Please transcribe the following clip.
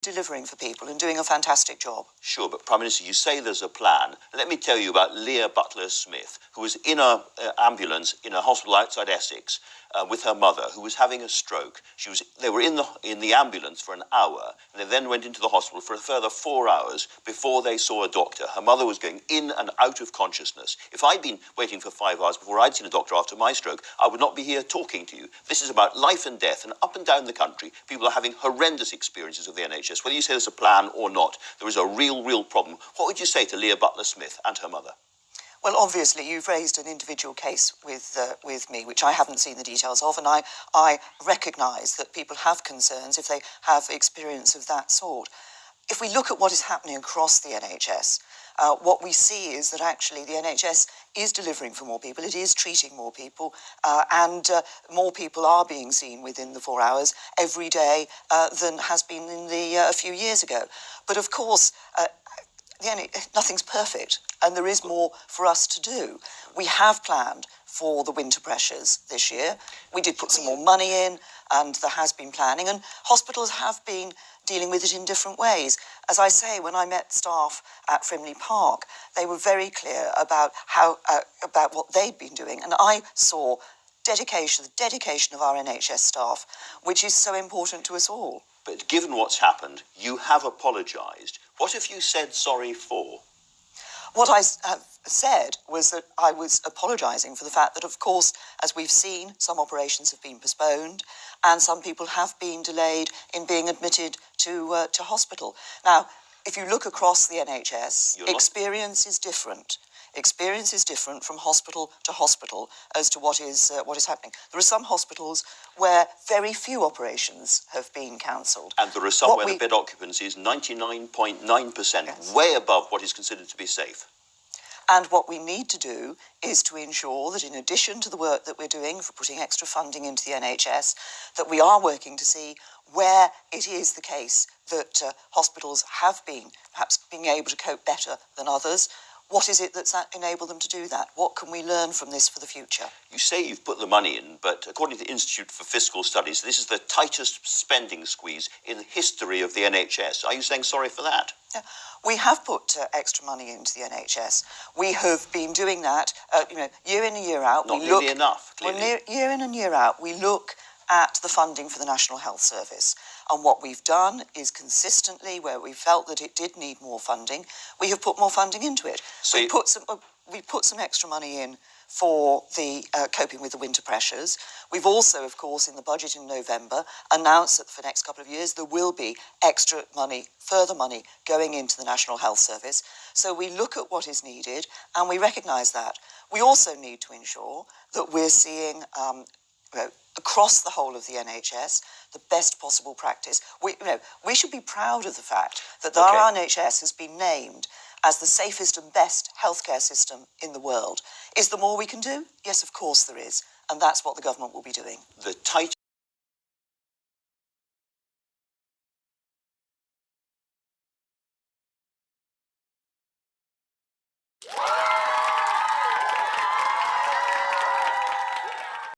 delivering for people and doing a fantastic job. Sure, but Prime Minister, you say there's a plan. Let me tell you about Leah Butler-Smith, who was in an ambulance in a hospital outside Essex with her mother, who was having a stroke. They were in the ambulance for an hour, and they then went into the hospital for a further 4 hours before they saw a doctor. Her mother was going in and out of consciousness. If I'd been waiting for 5 hours before I'd seen a doctor after my stroke, I would not be here talking to you. This is about life and death, and up and down the country, people are having horrendous experiences of the NHS. Whether you say there's a plan or not, there is a real problem. What would you say to Leah Butler-Smith and her mother? Well, obviously, you've raised an individual case with me, which I haven't seen the details of, and I recognise that people have concerns if they have experience of that sort. If we look at what is happening across the NHS, what we see is that actually the NHS is delivering for more people, it is treating more people, and more people are being seen within the 4 hours every day than has been in a few years ago. But of course, nothing's perfect, and there is more for us to do. We have planned for the winter pressures this year. We did put some more money in, and there has been planning, and hospitals have been dealing with it in different ways. As I say, when I met staff at Frimley Park, they were very clear about about what they'd been doing, and I saw the dedication of our NHS staff, which is so important to us all. But given what's happened, you have apologised. What have you said sorry for? What I said was that I was apologising for the fact that, of course, as we've seen, some operations have been postponed and some people have been delayed in being admitted to hospital. Now, if you look across the NHS, experience is different. Experience is different from hospital to hospital as to what is happening. There are some hospitals where very few operations have been cancelled. And there are some where the bed occupancy is 99.9%, yes, way above what is considered to be safe. And what we need to do is to ensure that in addition to the work that we're doing for putting extra funding into the NHS, that we are working to see where it is the case that hospitals have been perhaps being able to cope better than others. What is it that's enabled them to do that? What can we learn from this for the future? You say you've put the money in, but according to the Institute for Fiscal Studies, this is the tightest spending squeeze in the history of the NHS. Are you saying sorry for that? Yeah. We have put extra money into the NHS. We have been doing that, year in and year out. Not nearly enough, clearly. Year in and year out, we look at the funding for the National Health Service. And what we've done is consistently, where we felt that it did need more funding, we have put more funding into it. So we put some extra money in for the coping with the winter pressures. We've also, of course, in the budget in November, announced that for the next couple of years there will be extra money, further money, going into the National Health Service. So we look at what is needed and we recognise that. We also need to ensure that we're seeing across the whole of the NHS, the best possible practice. We should be proud of the fact that our NHS has been named as the safest and best healthcare system in the world. Is there more we can do? Yes, of course there is. And that's what the government will be doing. The tight